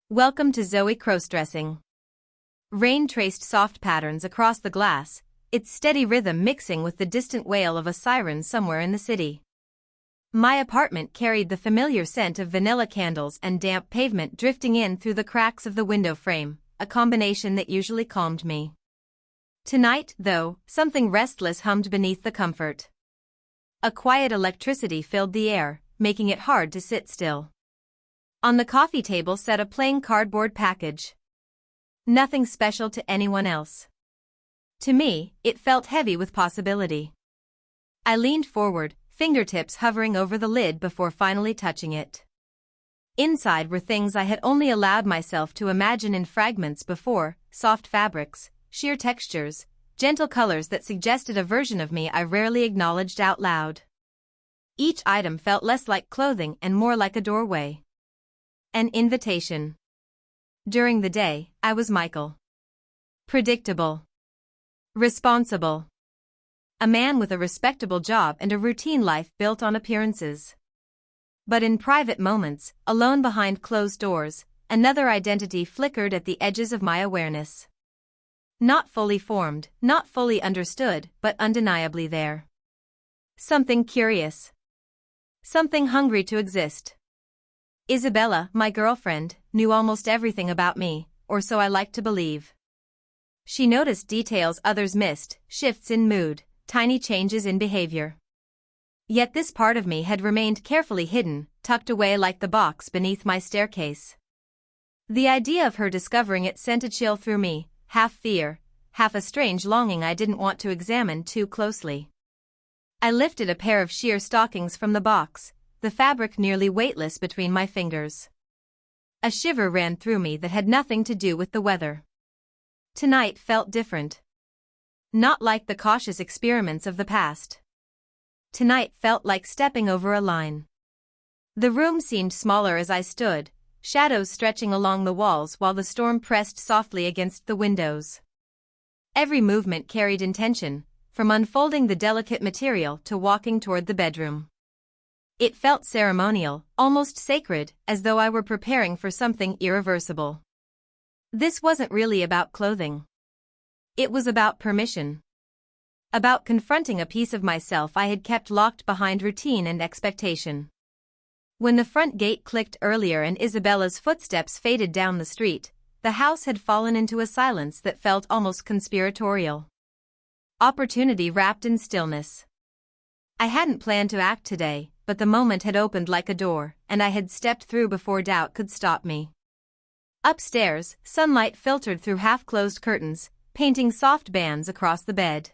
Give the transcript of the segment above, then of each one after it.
Welcome to Zoe Crossdressing. Rain traced soft patterns across the glass, its steady rhythm mixing with the distant wail of a siren somewhere in the city. My apartment carried the familiar scent of vanilla candles and damp pavement drifting in through the cracks of the window frame, a combination that usually calmed me. Tonight, though, something restless hummed beneath the comfort. A quiet electricity filled the air, making it hard to sit still. On the coffee table sat a plain cardboard package. Nothing special to anyone else. To me, it felt heavy with possibility. I leaned forward, fingertips hovering over the lid before finally touching it. Inside were things I had only allowed myself to imagine in fragments before: soft fabrics, sheer textures, gentle colors that suggested a version of me I rarely acknowledged out loud. Each item felt less like clothing and more like a doorway. An invitation. During the day, I was Michael. Predictable. Responsible. A man with a respectable job and a routine life built on appearances. But in private moments, alone behind closed doors, another identity flickered at the edges of my awareness. Not fully formed, not fully understood, but undeniably there. Something curious. Something hungry to exist. Isabella, my girlfriend, knew almost everything about me, or so I liked to believe. She noticed details others missed, shifts in mood, tiny changes in behavior. Yet this part of me had remained carefully hidden, tucked away like the box beneath my staircase. The idea of her discovering it sent a chill through me, half fear, half a strange longing I didn't want to examine too closely. I lifted a pair of sheer stockings from the box, the fabric nearly weightless between my fingers. A shiver ran through me that had nothing to do with the weather. Tonight felt different. Not like the cautious experiments of the past. Tonight felt like stepping over a line. The room seemed smaller as I stood, shadows stretching along the walls while the storm pressed softly against the windows. Every movement carried intention, from unfolding the delicate material to walking toward the bedroom. It felt ceremonial, almost sacred, as though I were preparing for something irreversible. This wasn't really about clothing. It was about permission. About confronting a piece of myself I had kept locked behind routine and expectation. When the front gate clicked earlier and Isabella's footsteps faded down the street, the house had fallen into a silence that felt almost conspiratorial. Opportunity wrapped in stillness. I hadn't planned to act today, but the moment had opened like a door, and I had stepped through before doubt could stop me. Upstairs, sunlight filtered through half-closed curtains, painting soft bands across the bed.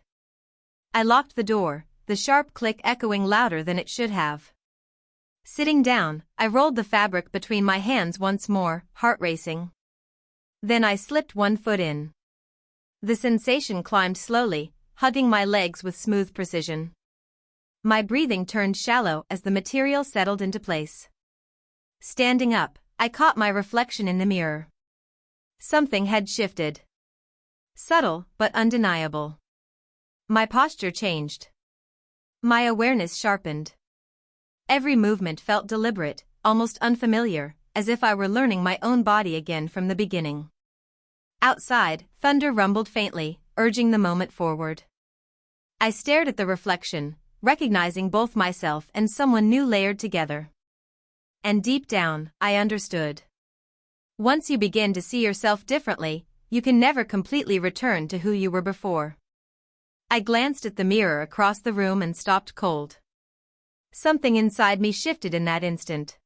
I locked the door, the sharp click echoing louder than it should have. Sitting down, I rolled the fabric between my hands once more, heart racing. Then I slipped one foot in. The sensation climbed slowly, hugging my legs with smooth precision. My breathing turned shallow as the material settled into place. Standing up, I caught my reflection in the mirror. Something had shifted. Subtle but undeniable. My posture changed. My awareness sharpened. Every movement felt deliberate, almost unfamiliar, as if I were learning my own body again from the beginning. Outside, thunder rumbled faintly, urging the moment forward. I stared at the reflection, recognizing both myself and someone new layered together. And deep down, I understood. Once you begin to see yourself differently, you can never completely return to who you were before. I glanced at the mirror across the room and stopped cold. Something inside me shifted in that instant.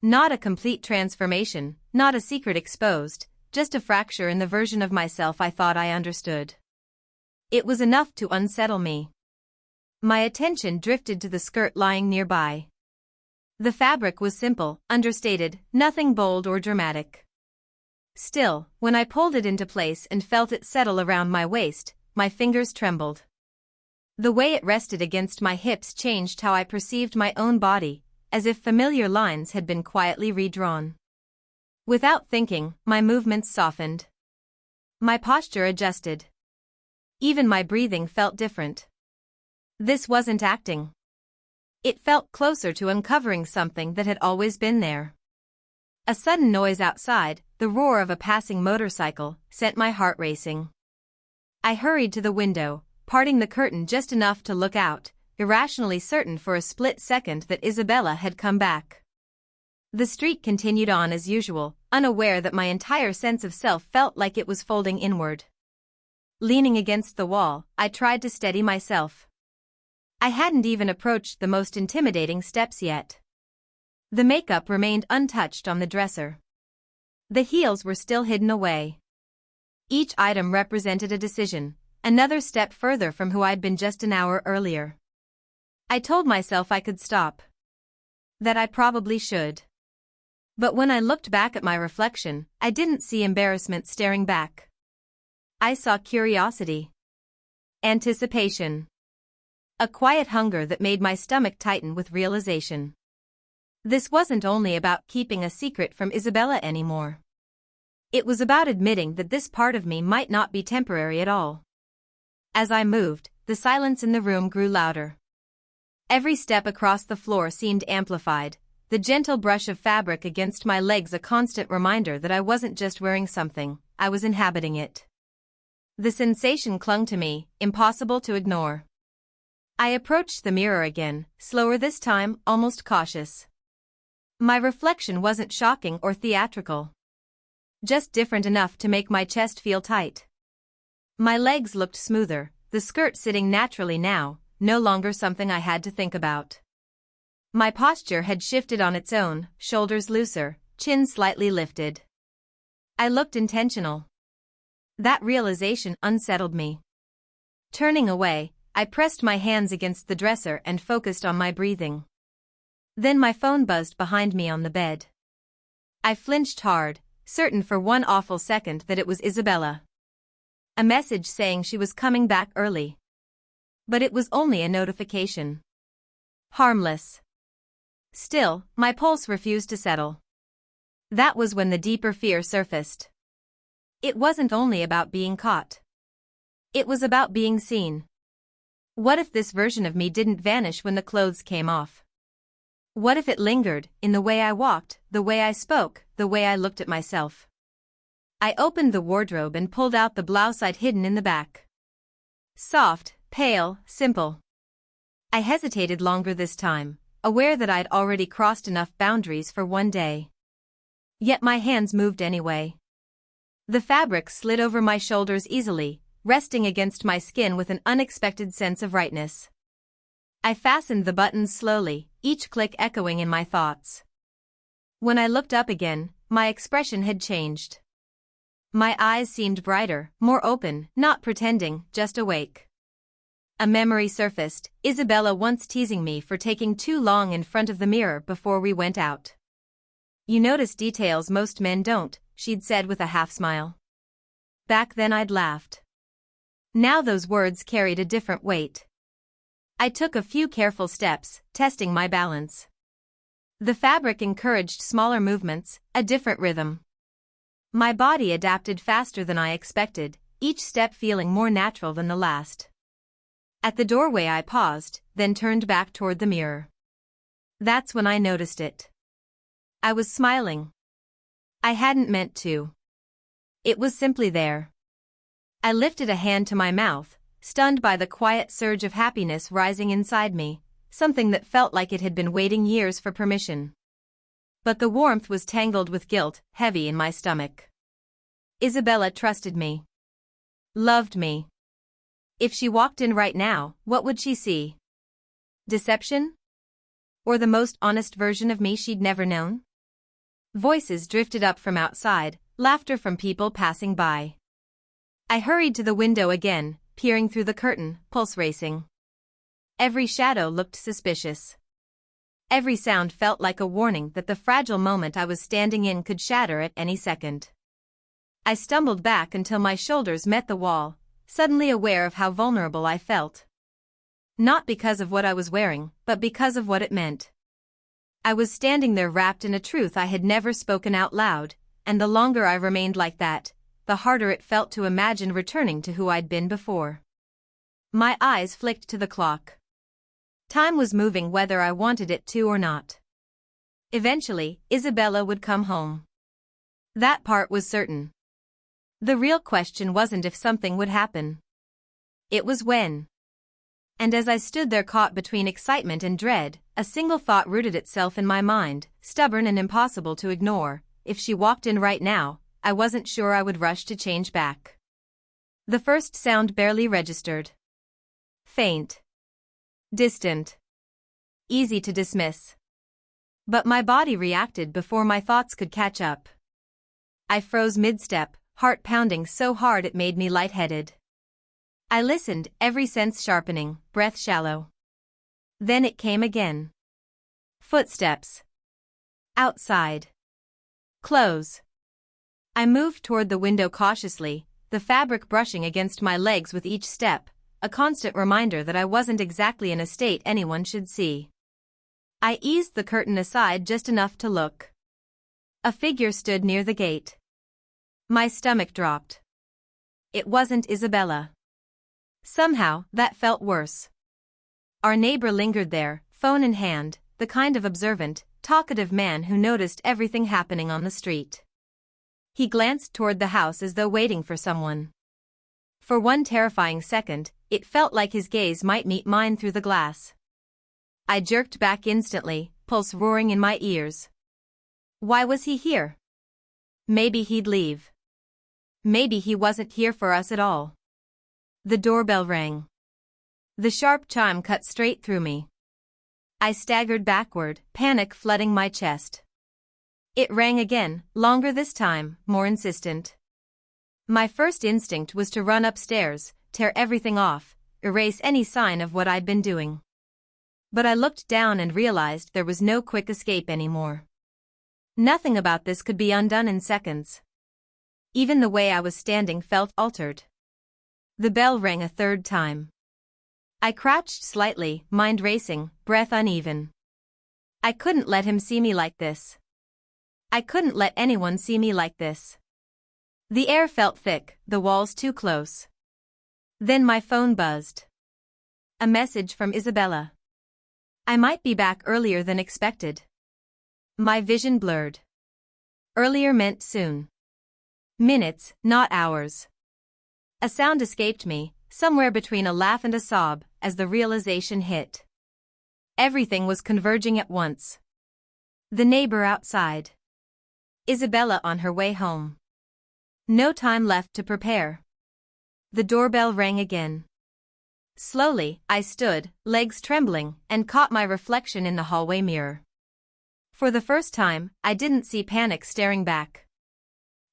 Not a complete transformation, not a secret exposed, just a fracture in the version of myself I thought I understood. It was enough to unsettle me. My attention drifted to the skirt lying nearby. The fabric was simple, understated, nothing bold or dramatic. Still, when I pulled it into place and felt it settle around my waist, my fingers trembled. The way it rested against my hips changed how I perceived my own body, as if familiar lines had been quietly redrawn. Without thinking, my movements softened. My posture adjusted. Even my breathing felt different. This wasn't acting. It felt closer to uncovering something that had always been there. A sudden noise outside, the roar of a passing motorcycle, sent my heart racing. I hurried to the window, parting the curtain just enough to look out, irrationally certain for a split second that Isabella had come back. The street continued on as usual, unaware that my entire sense of self felt like it was folding inward. Leaning against the wall, I tried to steady myself. I hadn't even approached the most intimidating steps yet. The makeup remained untouched on the dresser. The heels were still hidden away. Each item represented a decision, another step further from who I'd been just an hour earlier. I told myself I could stop. That I probably should. But when I looked back at my reflection, I didn't see embarrassment staring back. I saw curiosity. Anticipation. A quiet hunger that made my stomach tighten with realization. This wasn't only about keeping a secret from Isabella anymore. It was about admitting that this part of me might not be temporary at all. As I moved, the silence in the room grew louder. Every step across the floor seemed amplified, the gentle brush of fabric against my legs a constant reminder that I wasn't just wearing something, I was inhabiting it. The sensation clung to me, impossible to ignore. I approached the mirror again, slower this time, almost cautious. My reflection wasn't shocking or theatrical. Just different enough to make my chest feel tight. My legs looked smoother, the skirt sitting naturally now, no longer something I had to think about. My posture had shifted on its own, shoulders looser, chin slightly lifted. I looked intentional. That realization unsettled me. Turning away, I pressed my hands against the dresser and focused on my breathing. Then my phone buzzed behind me on the bed. I flinched hard, certain for one awful second that it was Isabella. A message saying she was coming back early. But it was only a notification. Harmless. Still, my pulse refused to settle. That was when the deeper fear surfaced. It wasn't only about being caught. It was about being seen. What if this version of me didn't vanish when the clothes came off? What if it lingered, in the way I walked, the way I spoke, the way I looked at myself? I opened the wardrobe and pulled out the blouse I'd hidden in the back. Soft, pale, simple. I hesitated longer this time, aware that I'd already crossed enough boundaries for one day. Yet my hands moved anyway. The fabric slid over my shoulders easily, resting against my skin with an unexpected sense of rightness. I fastened the buttons slowly, each click echoing in my thoughts. When I looked up again, my expression had changed. My eyes seemed brighter, more open, not pretending, just awake. A memory surfaced, Isabella once teasing me for taking too long in front of the mirror before we went out. "You notice details most men don't," she'd said with a half smile. Back then I'd laughed. Now those words carried a different weight. I took a few careful steps, testing my balance. The fabric encouraged smaller movements, a different rhythm. My body adapted faster than I expected, each step feeling more natural than the last. At the doorway I paused, then turned back toward the mirror. That's when I noticed it. I was smiling. I hadn't meant to. It was simply there. I lifted a hand to my mouth, stunned by the quiet surge of happiness rising inside me, something that felt like it had been waiting years for permission. But the warmth was tangled with guilt, heavy in my stomach. Isabella trusted me. Loved me. If she walked in right now, what would she see? Deception? Or the most honest version of me she'd never known? Voices drifted up from outside, laughter from people passing by. I hurried to the window again, peering through the curtain, pulse racing. Every shadow looked suspicious. Every sound felt like a warning that the fragile moment I was standing in could shatter at any second. I stumbled back until my shoulders met the wall, suddenly aware of how vulnerable I felt. Not because of what I was wearing, but because of what it meant. I was standing there wrapped in a truth I had never spoken out loud, and the longer I remained like that, the harder it felt to imagine returning to who I'd been before. My eyes flicked to the clock. Time was moving whether I wanted it to or not. Eventually, Isabella would come home. That part was certain. The real question wasn't if something would happen. It was when. And as I stood there caught between excitement and dread, a single thought rooted itself in my mind, stubborn and impossible to ignore. If she walked in right now, I wasn't sure I would rush to change back. The first sound barely registered. Faint. Distant. Easy to dismiss. But my body reacted before my thoughts could catch up. I froze mid-step, heart pounding so hard it made me lightheaded. I listened, every sense sharpening, breath shallow. Then it came again. Footsteps. Outside. Close. I moved toward the window cautiously, the fabric brushing against my legs with each step, a constant reminder that I wasn't exactly in a state anyone should see. I eased the curtain aside just enough to look. A figure stood near the gate. My stomach dropped. It wasn't Isabella. Somehow, that felt worse. Our neighbor lingered there, phone in hand, the kind of observant, talkative man who noticed everything happening on the street. He glanced toward the house as though waiting for someone. For one terrifying second, it felt like his gaze might meet mine through the glass. I jerked back instantly, pulse roaring in my ears. Why was he here? Maybe he'd leave. Maybe he wasn't here for us at all. The doorbell rang. The sharp chime cut straight through me. I staggered backward, panic flooding my chest. It rang again, longer this time, more insistent. My first instinct was to run upstairs, tear everything off, erase any sign of what I'd been doing. But I looked down and realized there was no quick escape anymore. Nothing about this could be undone in seconds. Even the way I was standing felt altered. The bell rang a third time. I crouched slightly, mind racing, breath uneven. I couldn't let him see me like this. I couldn't let anyone see me like this. The air felt thick, the walls too close. Then my phone buzzed. A message from Isabella. I might be back earlier than expected. My vision blurred. Earlier meant soon. Minutes, not hours. A sound escaped me, somewhere between a laugh and a sob, as the realization hit. Everything was converging at once. The neighbor outside. Isabella on her way home. No time left to prepare. The doorbell rang again. Slowly, I stood, legs trembling, and caught my reflection in the hallway mirror. For the first time, I didn't see panic staring back.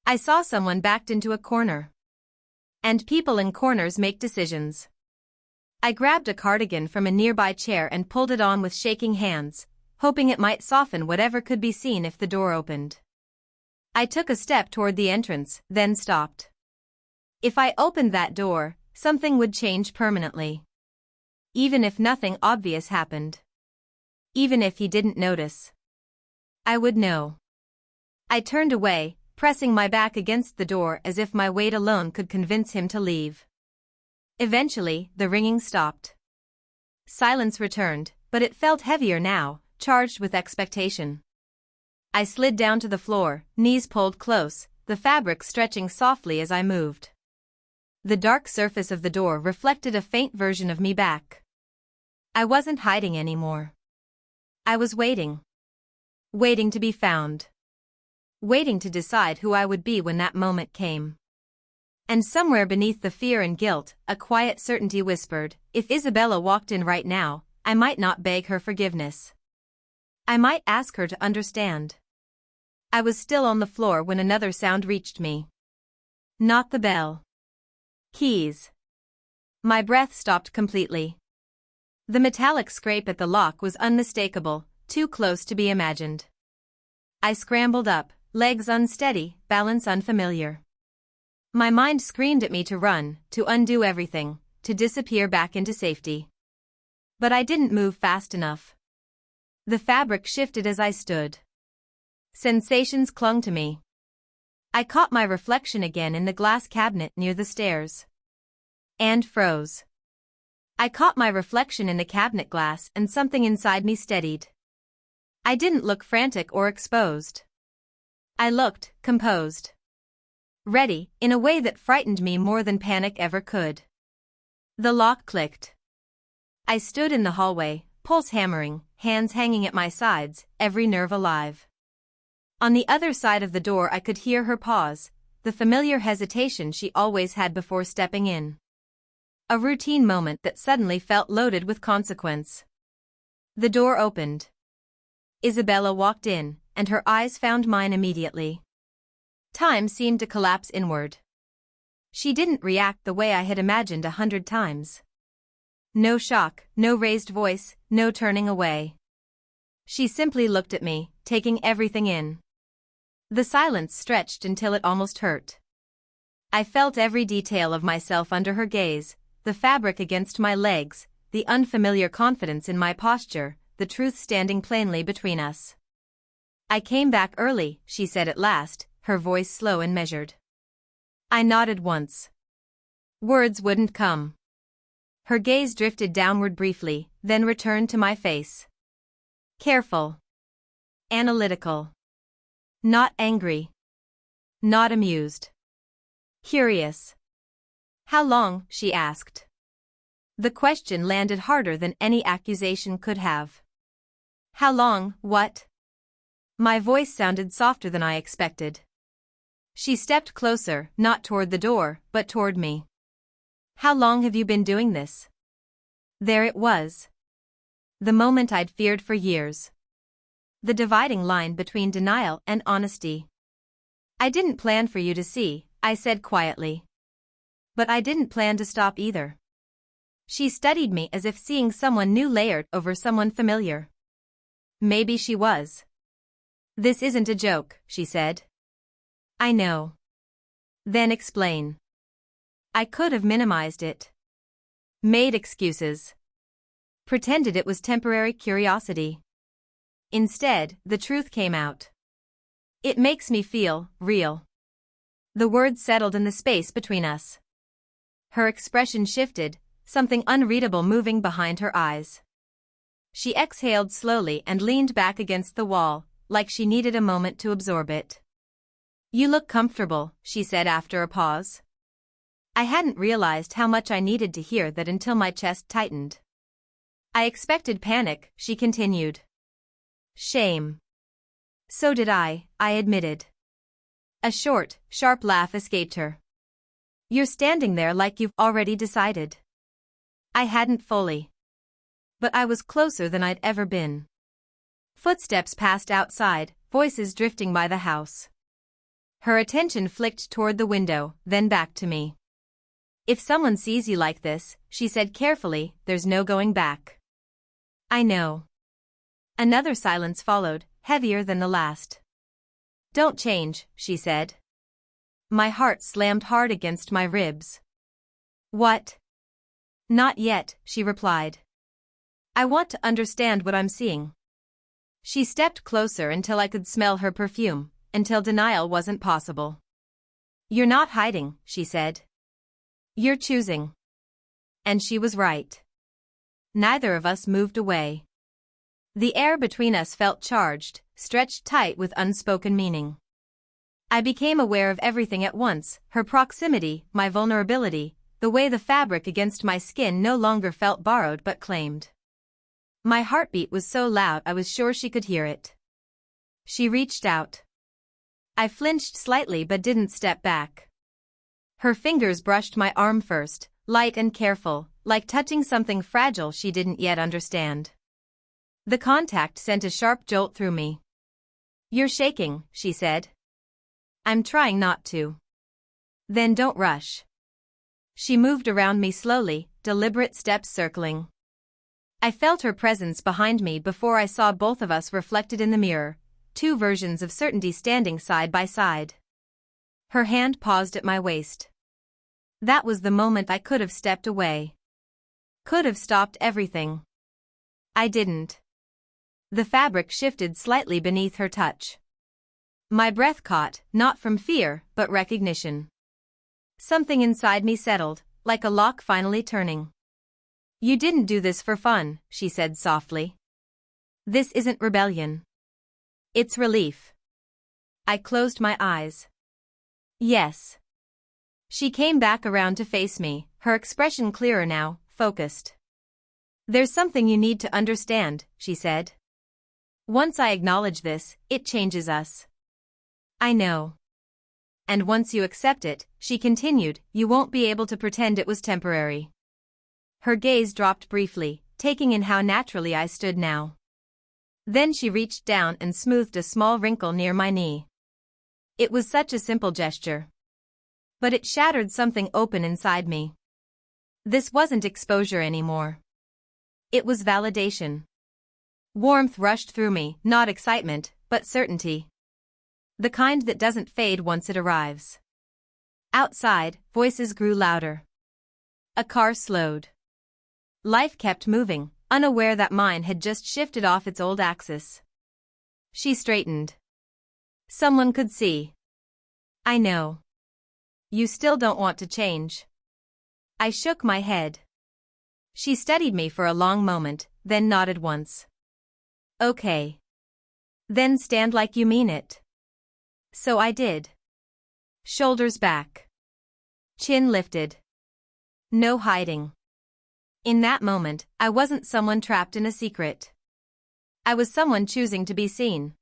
I saw someone backed into a corner. And people in corners make decisions. I grabbed a cardigan from a nearby chair and pulled it on with shaking hands, hoping it might soften whatever could be seen if the door opened. I took a step toward the entrance, then stopped. If I opened that door, something would change permanently. Even if nothing obvious happened. Even if he didn't notice. I would know. I turned away, pressing my back against the door as if my weight alone could convince him to leave. Eventually, the ringing stopped. Silence returned, but it felt heavier now, charged with expectation. I slid down to the floor, knees pulled close, the fabric stretching softly as I moved. The dark surface of the door reflected a faint version of me back. I wasn't hiding anymore. I was waiting. Waiting to be found. Waiting to decide who I would be when that moment came. And somewhere beneath the fear and guilt, a quiet certainty whispered, if Isabella walked in right now, I might not beg her forgiveness. I might ask her to understand. I was still on the floor when another sound reached me. Not the bell. Keys. My breath stopped completely. The metallic scrape at the lock was unmistakable, too close to be imagined. I scrambled up, legs unsteady, balance unfamiliar. My mind screamed at me to run, to undo everything, to disappear back into safety. But I didn't move fast enough. The fabric shifted as I stood. Sensations clung to me. I caught my reflection again in the glass cabinet near the stairs. And froze. I caught my reflection in the cabinet glass and something inside me steadied. I didn't look frantic or exposed. I looked composed. Ready, in a way that frightened me more than panic ever could. The lock clicked. I stood in the hallway, pulse hammering, hands hanging at my sides, every nerve alive. On the other side of the door I could hear her pause, the familiar hesitation she always had before stepping in. A routine moment that suddenly felt loaded with consequence. The door opened. Isabella walked in, and her eyes found mine immediately. Time seemed to collapse inward. She didn't react the way I had imagined 100 times. No shock, no raised voice, no turning away. She simply looked at me, taking everything in. The silence stretched until it almost hurt. I felt every detail of myself under her gaze, the fabric against my legs, the unfamiliar confidence in my posture, the truth standing plainly between us. I came back early, she said at last, her voice slow and measured. I nodded once. Words wouldn't come. Her gaze drifted downward briefly, then returned to my face. Careful. Analytical. Not angry. Not amused. Curious. How long? She asked. The question landed harder than any accusation could have. How long, what? My voice sounded softer than I expected. She stepped closer, not toward the door, but toward me. How long have you been doing this? There it was. The moment I'd feared for years. The dividing line between denial and honesty. I didn't plan for you to see, I said quietly. But I didn't plan to stop either. She studied me as if seeing someone new layered over someone familiar. Maybe she was. This isn't a joke, she said. I know. Then explain. I could have minimized it. Made excuses. Pretended it was temporary curiosity. Instead, the truth came out. It makes me feel real. The words settled in the space between us. Her expression shifted, something unreadable moving behind her eyes. She exhaled slowly and leaned back against the wall, like she needed a moment to absorb it. You look comfortable, she said after a pause. I hadn't realized how much I needed to hear that until my chest tightened. I expected panic, she continued. Shame. So did I admitted. A short, sharp laugh escaped her. You're standing there like you've already decided. I hadn't fully. But I was closer than I'd ever been. Footsteps passed outside, voices drifting by the house. Her attention flicked toward the window, then back to me. If someone sees you like this, she said carefully, there's no going back. I know. Another silence followed, heavier than the last. Don't change, she said. My heart slammed hard against my ribs. What? Not yet, she replied. I want to understand what I'm seeing. She stepped closer until I could smell her perfume, until denial wasn't possible. You're not hiding, she said. You're choosing. And she was right. Neither of us moved away. The air between us felt charged, stretched tight with unspoken meaning. I became aware of everything at once, her proximity, my vulnerability, the way the fabric against my skin no longer felt borrowed but claimed. My heartbeat was so loud I was sure she could hear it. She reached out. I flinched slightly but didn't step back. Her fingers brushed my arm first, light and careful, like touching something fragile she didn't yet understand. The contact sent a sharp jolt through me. You're shaking, she said. I'm trying not to. Then don't rush. She moved around me slowly, deliberate steps circling. I felt her presence behind me before I saw both of us reflected in the mirror, two versions of certainty standing side by side. Her hand paused at my waist. That was the moment I could have stepped away. Could have stopped everything. I didn't. The fabric shifted slightly beneath her touch. My breath caught, not from fear, but recognition. Something inside me settled, like a lock finally turning. You didn't do this for fun, she said softly. This isn't rebellion. It's relief. I closed my eyes. Yes. She came back around to face me, her expression clearer now, focused. There's something you need to understand, she said. Once I acknowledge this, it changes us. I know. And once you accept it, she continued, you won't be able to pretend it was temporary. Her gaze dropped briefly, taking in how naturally I stood now. Then she reached down and smoothed a small wrinkle near my knee. It was such a simple gesture. But it shattered something open inside me. This wasn't exposure anymore. It was validation. Warmth rushed through me, not excitement, but certainty. The kind that doesn't fade once it arrives. Outside, voices grew louder. A car slowed. Life kept moving, unaware that mine had just shifted off its old axis. She straightened. Someone could see. I know. You still don't want to change. I shook my head. She studied me for a long moment, then nodded once. Okay. Then stand like you mean it. So I did. Shoulders back. Chin lifted. No hiding. In that moment, I wasn't someone trapped in a secret. I was someone choosing to be seen.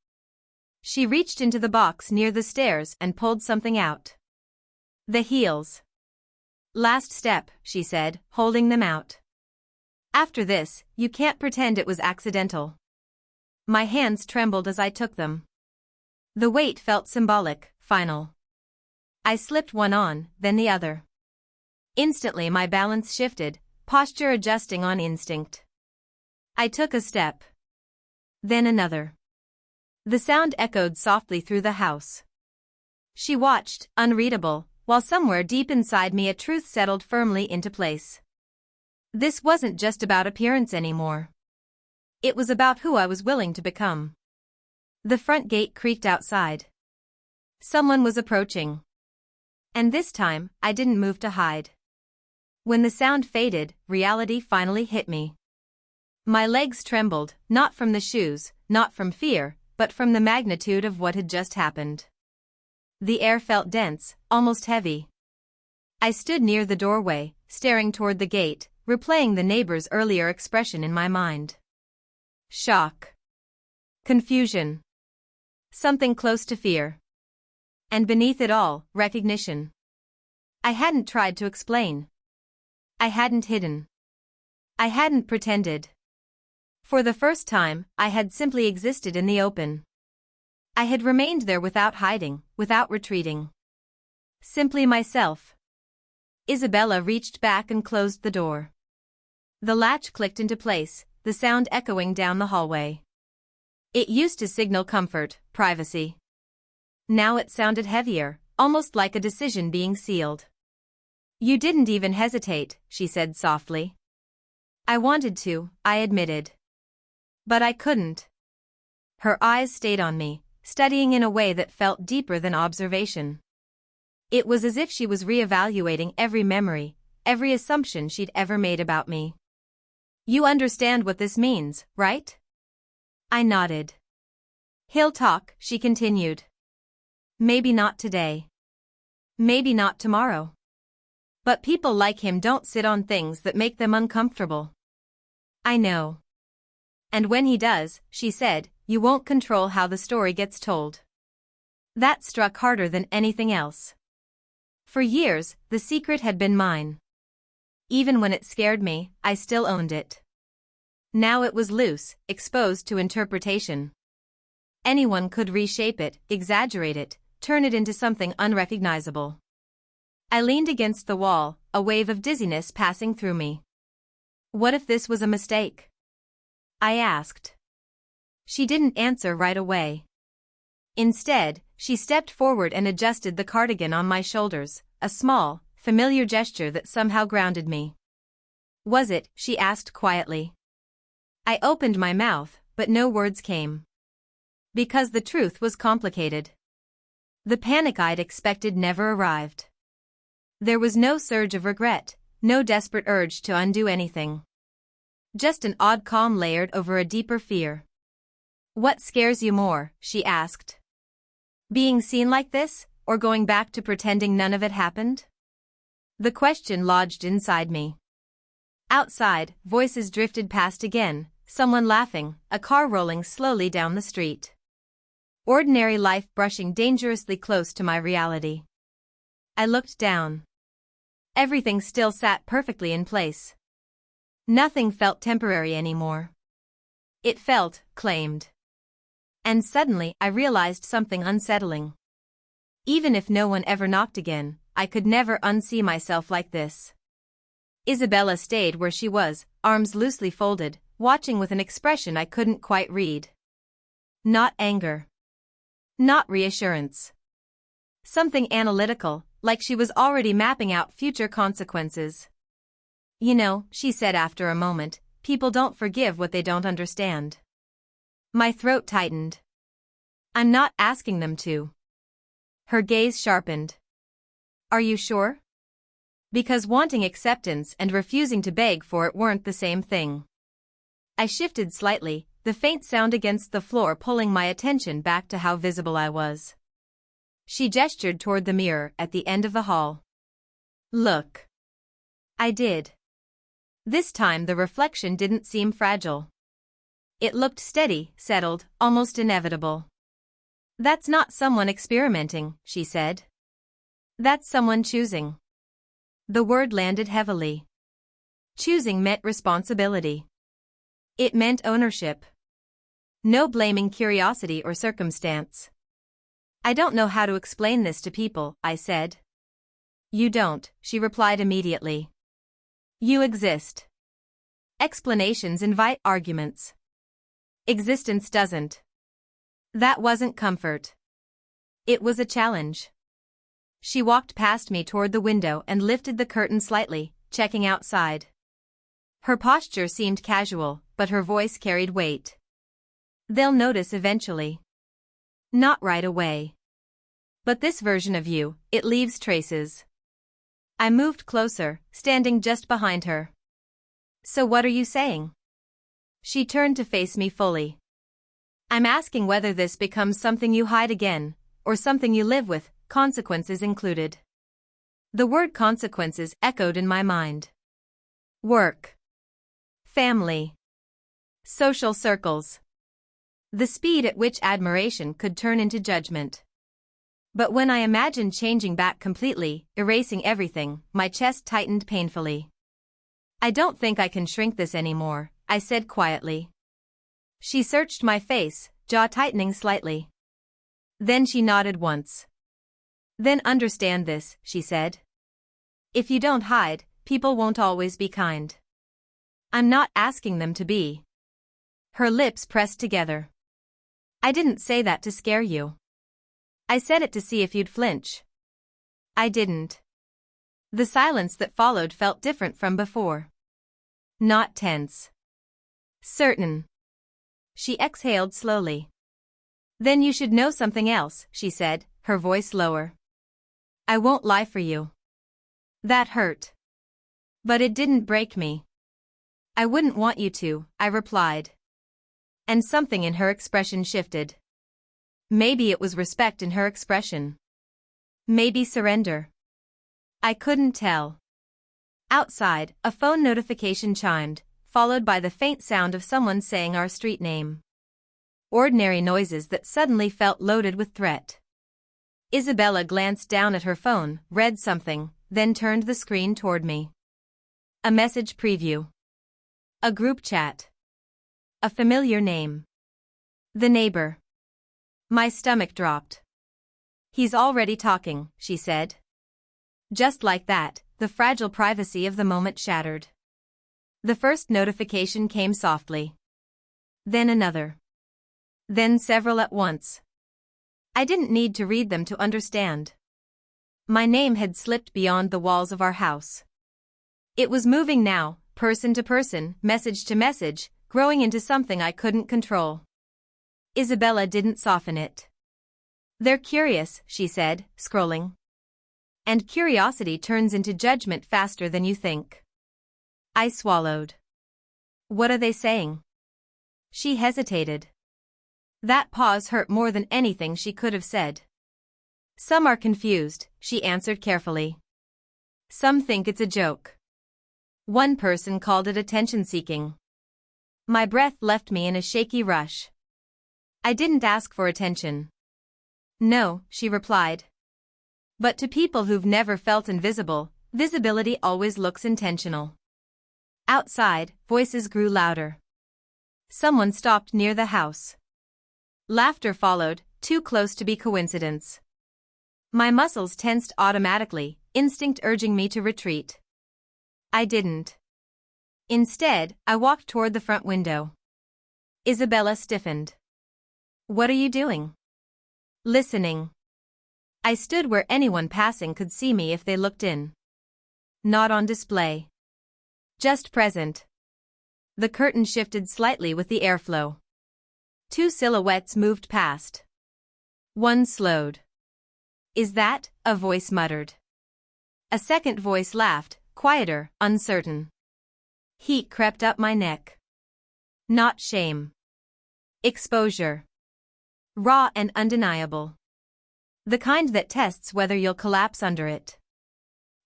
She reached into the box near the stairs and pulled something out. The heels. Last step, she said, holding them out. After this, you can't pretend it was accidental. My hands trembled as I took them. The weight felt symbolic, final. I slipped one on, then the other. Instantly my balance shifted, posture adjusting on instinct. I took a step. Then another. The sound echoed softly through the house. She watched, unreadable, while somewhere deep inside me a truth settled firmly into place. This wasn't just about appearance anymore. It was about who I was willing to become. The front gate creaked outside. Someone was approaching. And this time, I didn't move to hide. When the sound faded, reality finally hit me. My legs trembled, not from the shoes, not from fear, but from the magnitude of what had just happened. The air felt dense, almost heavy. I stood near the doorway, staring toward the gate, replaying the neighbor's earlier expression in my mind. Shock. Confusion. Something close to fear. And beneath it all, recognition. I hadn't tried to explain. I hadn't hidden. I hadn't pretended. For the first time, I had simply existed in the open. I had remained there without hiding, without retreating. Simply myself. Isabella reached back and closed the door. The latch clicked into place, the sound echoing down the hallway. It used to signal comfort, privacy. Now it sounded heavier, almost like a decision being sealed. You didn't even hesitate, she said softly. I wanted to, I admitted. But I couldn't. Her eyes stayed on me, studying in a way that felt deeper than observation. It was as if she was reevaluating every memory, every assumption she'd ever made about me. You understand what this means, right? I nodded. He'll talk, she continued. Maybe not today. Maybe not tomorrow. But people like him don't sit on things that make them uncomfortable. I know. And when he does, she said, you won't control how the story gets told. That struck harder than anything else. For years, the secret had been mine. Even when it scared me, I still owned it. Now it was loose, exposed to interpretation. Anyone could reshape it, exaggerate it, turn it into something unrecognizable. I leaned against the wall, a wave of dizziness passing through me. What if this was a mistake? I asked. She didn't answer right away. Instead, she stepped forward and adjusted the cardigan on my shoulders, a small, familiar gesture that somehow grounded me. Was it? She asked quietly. I opened my mouth, but no words came. Because the truth was complicated. The panic I'd expected never arrived. There was no surge of regret, no desperate urge to undo anything. Just an odd calm layered over a deeper fear. What scares you more? She asked. Being seen like this, or going back to pretending none of it happened? The question lodged inside me. Outside, voices drifted past again, someone laughing, a car rolling slowly down the street. Ordinary life brushing dangerously close to my reality. I looked down. Everything still sat perfectly in place. Nothing felt temporary anymore. It felt claimed. And suddenly, I realized something unsettling. Even if no one ever knocked again, I could never unsee myself like this. Isabella stayed where she was, arms loosely folded, watching with an expression I couldn't quite read. Not anger. Not reassurance. Something analytical, like she was already mapping out future consequences. You know, she said after a moment, people don't forgive what they don't understand. My throat tightened. I'm not asking them to. Her gaze sharpened. Are you sure? Because wanting acceptance and refusing to beg for it weren't the same thing. I shifted slightly, the faint sound against the floor pulling my attention back to how visible I was. She gestured toward the mirror at the end of the hall. Look. I did. This time the reflection didn't seem fragile. It looked steady, settled, almost inevitable. That's not someone experimenting, she said. That's someone choosing. The word landed heavily. Choosing meant responsibility. It meant ownership. No blaming curiosity or circumstance. I don't know how to explain this to people, I said. You don't, she replied immediately. You exist. Explanations invite arguments. Existence doesn't. That wasn't comfort. It was a challenge. She walked past me toward the window and lifted the curtain slightly, checking outside. Her posture seemed casual, but her voice carried weight. They'll notice eventually. Not right away. But this version of you, it leaves traces. I moved closer, standing just behind her. So what are you saying? She turned to face me fully. I'm asking whether this becomes something you hide again, or something you live with, consequences included. The word consequences echoed in my mind. Work. Family. Social circles. The speed at which admiration could turn into judgment. But when I imagined changing back completely, erasing everything, my chest tightened painfully. I don't think I can shrink this anymore, I said quietly. She searched my face, jaw tightening slightly. Then she nodded once. Then understand this, she said. If you don't hide, people won't always be kind. I'm not asking them to be. Her lips pressed together. I didn't say that to scare you. I said it to see if you'd flinch. I didn't. The silence that followed felt different from before. Not tense. Certain. She exhaled slowly. Then you should know something else, she said, her voice lower. I won't lie for you. That hurt. But it didn't break me. I wouldn't want you to, I replied. And something in her expression shifted. Maybe it was respect in her expression. Maybe surrender. I couldn't tell. Outside, a phone notification chimed, followed by the faint sound of someone saying our street name. Ordinary noises that suddenly felt loaded with threat. Isabella glanced down at her phone, read something, then turned the screen toward me. A message preview. A group chat. A familiar name. The neighbor. My stomach dropped. He's already talking, she said. Just like that, the fragile privacy of the moment shattered. The first notification came softly. Then another. Then several at once. I didn't need to read them to understand. My name had slipped beyond the walls of our house. It was moving now, person to person, message to message, growing into something I couldn't control. Isabella didn't soften it. They're curious, she said, scrolling. And curiosity turns into judgment faster than you think. I swallowed. What are they saying? She hesitated. That pause hurt more than anything she could have said. Some are confused, she answered carefully. Some think it's a joke. One person called it attention-seeking. My breath left me in a shaky rush. I didn't ask for attention. No, she replied. But to people who've never felt invisible, visibility always looks intentional. Outside, voices grew louder. Someone stopped near the house. Laughter followed, too close to be coincidence. My muscles tensed automatically, instinct urging me to retreat. I didn't. Instead, I walked toward the front window. Isabella stiffened. What are you doing? Listening. I stood where anyone passing could see me if they looked in. Not on display. Just present. The curtain shifted slightly with the airflow. Two silhouettes moved past. One slowed. Is that? A voice muttered. A second voice laughed, quieter, uncertain. Heat crept up my neck. Not shame. Exposure. Raw and undeniable. The kind that tests whether you'll collapse under it.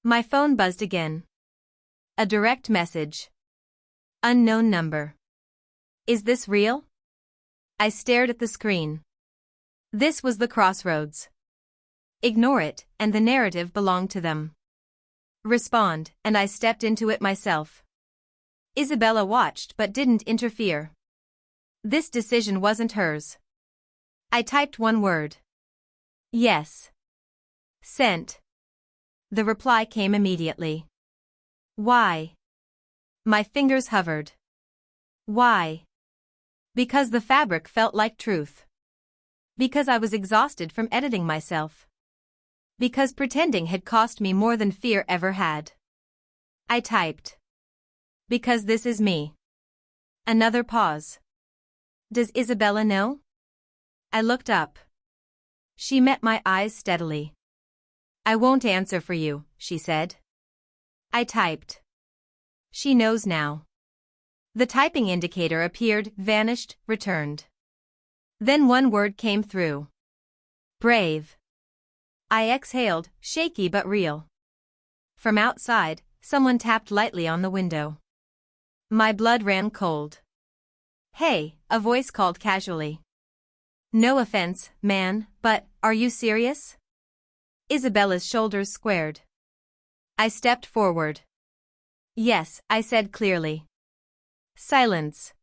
My phone buzzed again. A direct message. Unknown number. Is this real? I stared at the screen. This was the crossroads. Ignore it, and the narrative belonged to them. Respond, and I stepped into it myself. Isabella watched but didn't interfere. This decision wasn't hers. I typed one word. Yes. Sent. The reply came immediately. Why? My fingers hovered. Why? Because the fabric felt like truth. Because I was exhausted from editing myself. Because pretending had cost me more than fear ever had. I typed. Because this is me. Another pause. Does Isabella know? I looked up. She met my eyes steadily. I won't answer for you, she said. I typed. She knows now. The typing indicator appeared, vanished, returned. Then one word came through. Brave. I exhaled, shaky but real. From outside, someone tapped lightly on the window. My blood ran cold. Hey, a voice called casually. No offense, man, but, are you serious? Isabella's shoulders squared. I stepped forward. Yes, I said clearly. Silence.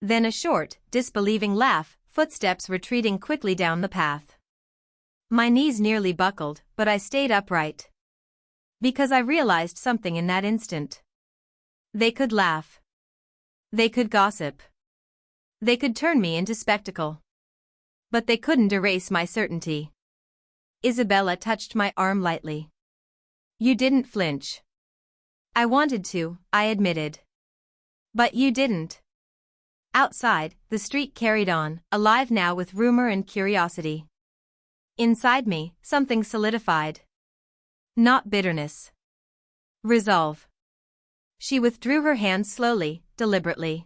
Then a short, disbelieving laugh, footsteps retreating quickly down the path. My knees nearly buckled, but I stayed upright. Because I realized something in that instant. They could laugh. They could gossip. They could turn me into spectacle. But they couldn't erase my certainty. Isabella touched my arm lightly. You didn't flinch. I wanted to, I admitted. But you didn't. Outside, the street carried on, alive now with rumor and curiosity. Inside me, something solidified. Not bitterness. Resolve. She withdrew her hand slowly, deliberately.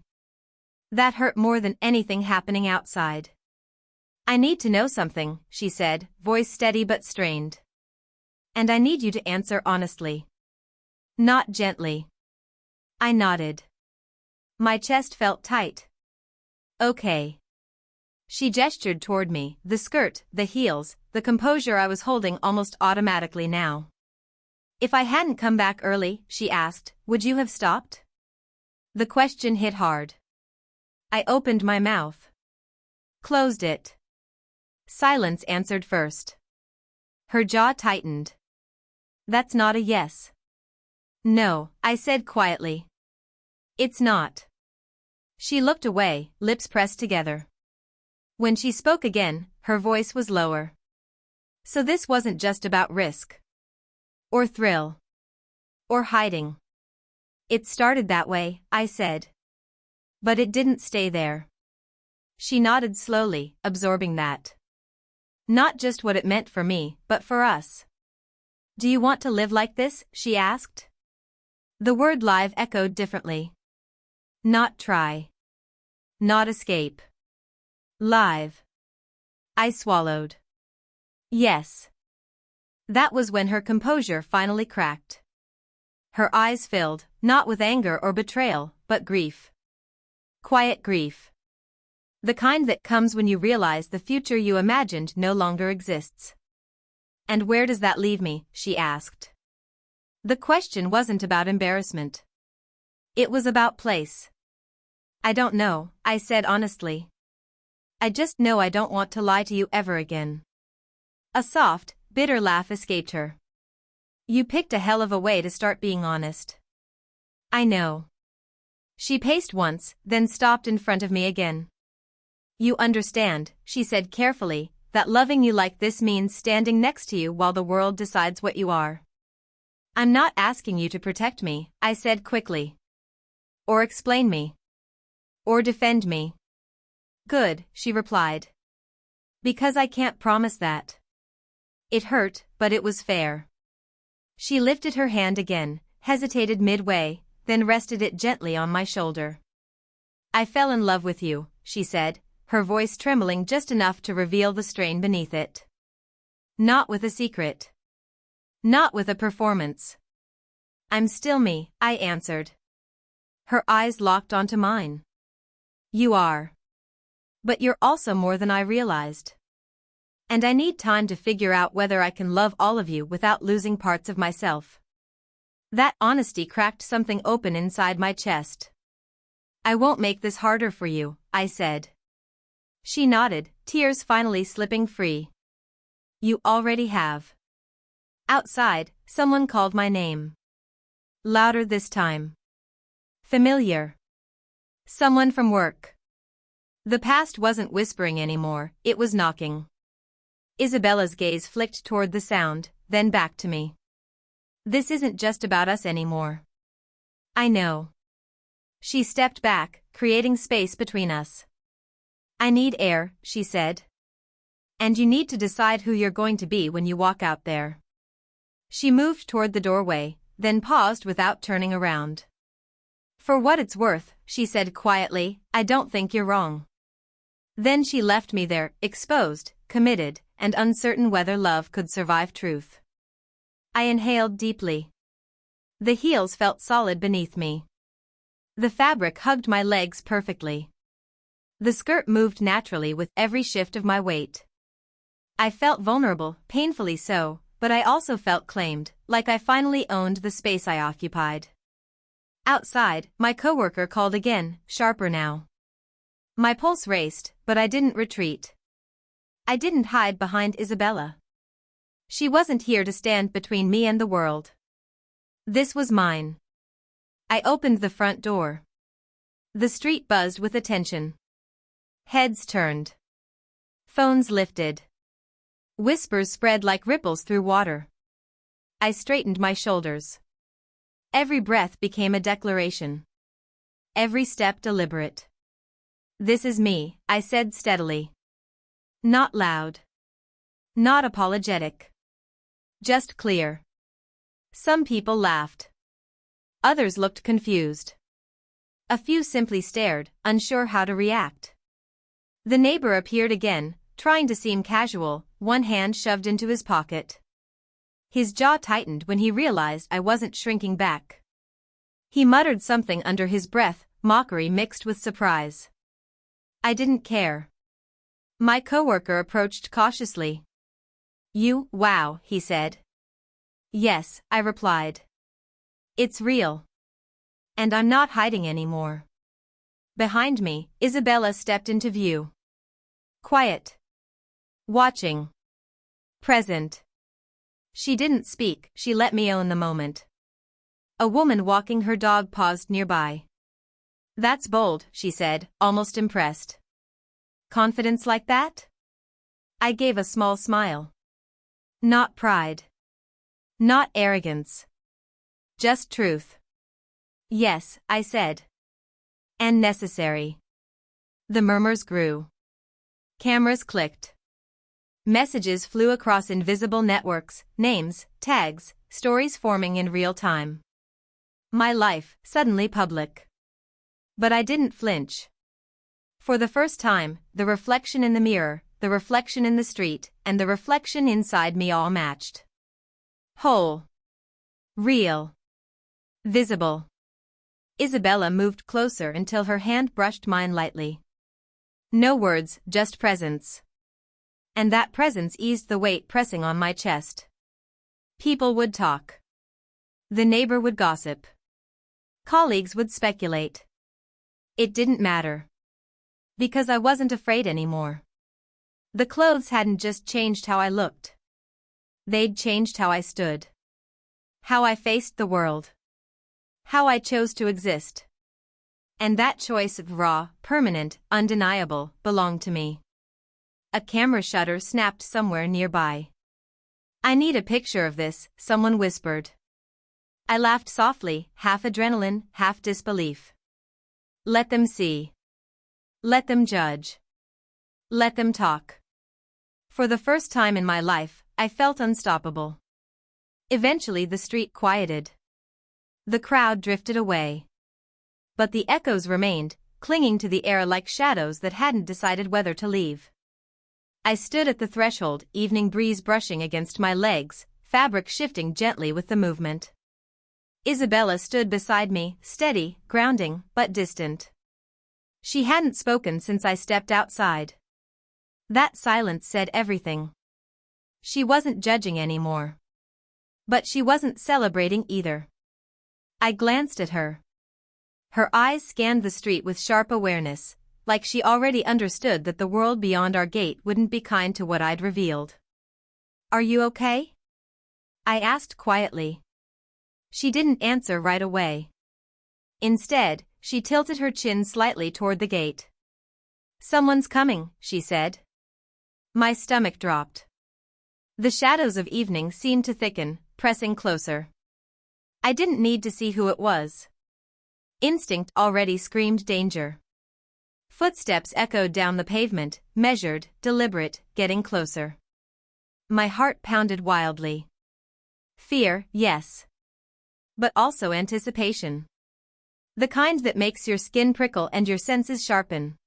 That hurt more than anything happening outside. I need to know something, she said, voice steady but strained. And I need you to answer honestly. Not gently. I nodded. My chest felt tight. Okay. She gestured toward me, the skirt, the heels, the composure I was holding almost automatically now. If I hadn't come back early, she asked, would you have stopped? The question hit hard. I opened my mouth. Closed it. Silence answered first. Her jaw tightened. That's not a yes. No, I said quietly. It's not. She looked away, lips pressed together. When she spoke again, her voice was lower. So this wasn't just about risk. Or thrill. Or hiding. It started that way, I said. But it didn't stay there. She nodded slowly, absorbing that. Not just what it meant for me, but for us. Do you want to live like this? She asked. The word live echoed differently. Not try. Not escape. Live. I swallowed. Yes. That was when her composure finally cracked. Her eyes filled, not with anger or betrayal, but grief. Quiet grief. The kind that comes when you realize the future you imagined no longer exists. "And where does that leave me?" she asked. The question wasn't about embarrassment. It was about place. "I don't know," I said honestly. "I just know I don't want to lie to you ever again." A soft, bitter laugh escaped her. "You picked a hell of a way to start being honest." "I know." She paced once, then stopped in front of me again. "You understand," she said carefully, "that loving you like this means standing next to you while the world decides what you are." "I'm not asking you to protect me," I said quickly. "Or explain me. Or defend me." "Good," she replied. "Because I can't promise that." It hurt, but it was fair. She lifted her hand again, hesitated midway, then rested it gently on my shoulder. "I fell in love with you," she said, her voice trembling just enough to reveal the strain beneath it. "Not with a secret. Not with a performance. I'm still me," I answered. Her eyes locked onto mine. "You are. But you're also more than I realized. And I need time to figure out whether I can love all of you without losing parts of myself." That honesty cracked something open inside my chest. "I won't make this harder for you," I said. She nodded, tears finally slipping free. "You already have." Outside, someone called my name. Louder this time. Familiar. Someone from work. The past wasn't whispering anymore, it was knocking. Isabella's gaze flicked toward the sound, then back to me. "This isn't just about us anymore." "I know." She stepped back, creating space between us. "I need air," she said. "And you need to decide who you're going to be when you walk out there." She moved toward the doorway, then paused without turning around. "For what it's worth," she said quietly, "I don't think you're wrong." Then she left me there, exposed, committed, and uncertain whether love could survive truth. I inhaled deeply. The heels felt solid beneath me. The fabric hugged my legs perfectly. The skirt moved naturally with every shift of my weight. I felt vulnerable, painfully so, but I also felt claimed, like I finally owned the space I occupied. Outside, my coworker called again, sharper now. My pulse raced, but I didn't retreat. I didn't hide behind Isabella. She wasn't here to stand between me and the world. This was mine. I opened the front door. The street buzzed with attention. Heads turned. Phones lifted. Whispers spread like ripples through water. I straightened my shoulders. Every breath became a declaration. Every step deliberate. "This is me," I said steadily. Not loud. Not apologetic. Just clear. Some people laughed. Others looked confused. A few simply stared, unsure how to react. The neighbor appeared again, trying to seem casual, one hand shoved into his pocket. His jaw tightened when he realized I wasn't shrinking back. He muttered something under his breath, mockery mixed with surprise. I didn't care. My coworker approached cautiously. Wow, he said. Yes, I replied. It's real. And I'm not hiding anymore. Behind me, Isabella stepped into view. Quiet. Watching. Present. She didn't speak, she let me own the moment. A woman walking her dog paused nearby. That's bold, she said, almost impressed. Confidence like that? I gave a small smile. Not pride. Not arrogance. Just truth. Yes, I said. And necessary. The murmurs grew. Cameras clicked. Messages flew across invisible networks, names, tags, stories forming in real time. My life, suddenly public. But I didn't flinch. For the first time, the reflection in the mirror, the reflection in the street, and the reflection inside me all matched. Whole. Real. Visible. Isabella moved closer until her hand brushed mine lightly. No words, just presence. And that presence eased the weight pressing on my chest. People would talk. The neighbor would gossip. Colleagues would speculate. It didn't matter. Because I wasn't afraid anymore. The clothes hadn't just changed how I looked. They'd changed how I stood. How I faced the world. How I chose to exist. And that choice of raw, permanent, undeniable, belonged to me. A camera shutter snapped somewhere nearby. "I need a picture of this," someone whispered. I laughed softly, half adrenaline, half disbelief. Let them see. Let them judge. Let them talk. For the first time in my life, I felt unstoppable. Eventually the street quieted. The crowd drifted away. But the echoes remained, clinging to the air like shadows that hadn't decided whether to leave. I stood at the threshold, evening breeze brushing against my legs, fabric shifting gently with the movement. Isabella stood beside me, steady, grounding, but distant. She hadn't spoken since I stepped outside. That silence said everything. She wasn't judging anymore. But she wasn't celebrating either. I glanced at her. Her eyes scanned the street with sharp awareness, like she already understood that the world beyond our gate wouldn't be kind to what I'd revealed. "Are you okay?" I asked quietly. She didn't answer right away. Instead, she tilted her chin slightly toward the gate. "Someone's coming," she said. My stomach dropped. The shadows of evening seemed to thicken, pressing closer. I didn't need to see who it was. Instinct already screamed danger. Footsteps echoed down the pavement, measured, deliberate, getting closer. My heart pounded wildly. Fear, yes. But also anticipation. The kind that makes your skin prickle and your senses sharpen.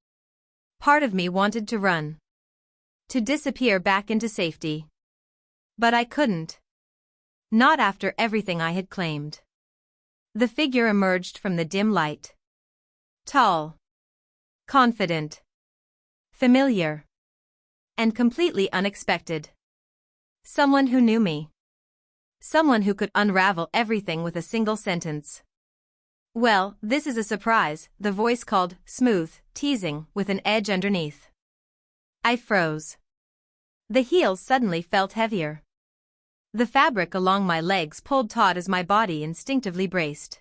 Part of me wanted to run. To disappear back into safety. But I couldn't. Not after everything I had claimed. The figure emerged from the dim light. Tall. Confident. Familiar. And completely unexpected. Someone who knew me. Someone who could unravel everything with a single sentence. "Well, this is a surprise," the voice called, smooth, teasing, with an edge underneath. I froze. The heels suddenly felt heavier. The fabric along my legs pulled taut as my body instinctively braced.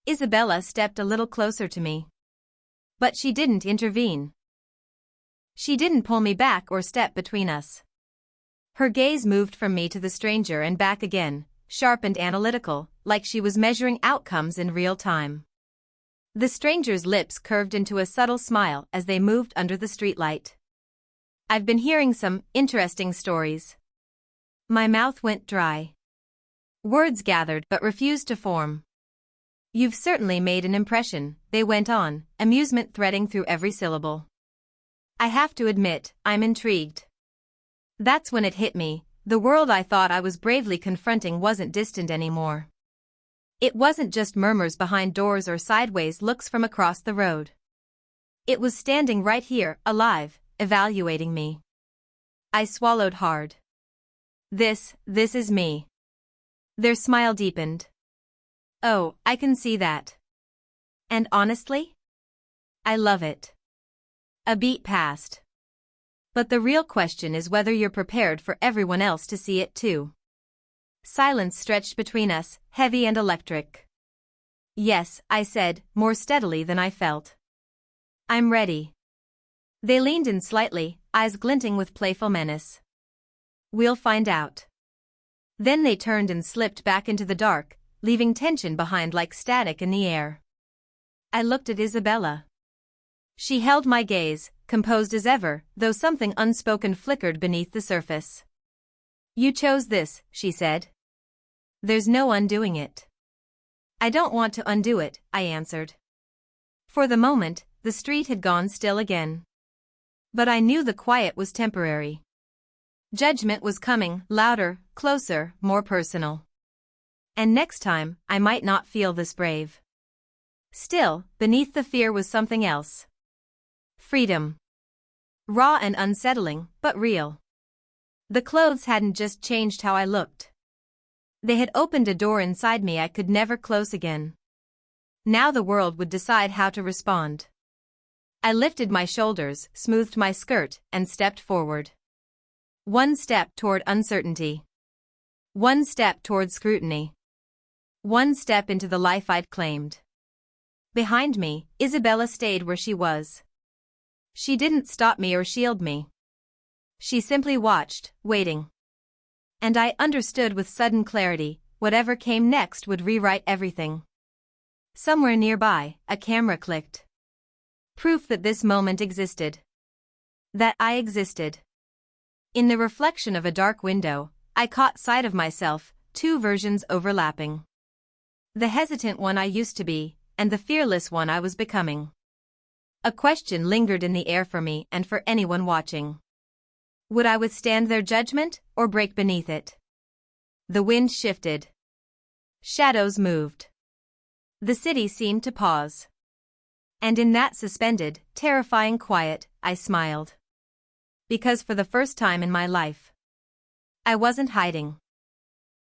Isabella stepped a little closer to me. But she didn't intervene. She didn't pull me back or step between us. Her gaze moved from me to the stranger and back again, sharp and analytical, like she was measuring outcomes in real time. The stranger's lips curved into a subtle smile as they moved under the streetlight. "I've been hearing some interesting stories." My mouth went dry. Words gathered but refused to form. "You've certainly made an impression," they went on, amusement threading through every syllable. I have to admit, I'm intrigued. That's when it hit me, the world I thought I was bravely confronting wasn't distant anymore. It wasn't just murmurs behind doors or sideways looks from across the road. It was standing right here, alive, evaluating me. I swallowed hard. This is me. Their smile deepened. "Oh, I can see that. And honestly? I love it." A beat passed. "But the real question is whether you're prepared for everyone else to see it too." Silence stretched between us, heavy and electric. "Yes," I said, more steadily than I felt. "I'm ready." They leaned in slightly, eyes glinting with playful menace. "We'll find out." Then they turned and slipped back into the dark, leaving tension behind like static in the air. I looked at Isabella. She held my gaze, composed as ever, though something unspoken flickered beneath the surface. "You chose this," she said. "There's no undoing it." "I don't want to undo it," I answered. For the moment, the street had gone still again. But I knew the quiet was temporary. Judgment was coming, louder, closer, more personal. And next time, I might not feel this brave. Still, beneath the fear was something else. Freedom. Raw and unsettling, but real. The clothes hadn't just changed how I looked. They had opened a door inside me I could never close again. Now the world would decide how to respond. I lifted my shoulders, smoothed my skirt, and stepped forward. One step toward uncertainty. One step toward scrutiny. One step into the life I'd claimed. Behind me, Isabella stayed where she was. She didn't stop me or shield me. She simply watched, waiting. And I understood with sudden clarity, whatever came next would rewrite everything. Somewhere nearby, a camera clicked. Proof that this moment existed. That I existed. In the reflection of a dark window, I caught sight of myself, two versions overlapping. The hesitant one I used to be, and the fearless one I was becoming. A question lingered in the air for me and for anyone watching. Would I withstand their judgment, or break beneath it? The wind shifted. Shadows moved. The city seemed to pause. And in that suspended, terrifying quiet, I smiled. Because for the first time in my life, I wasn't hiding.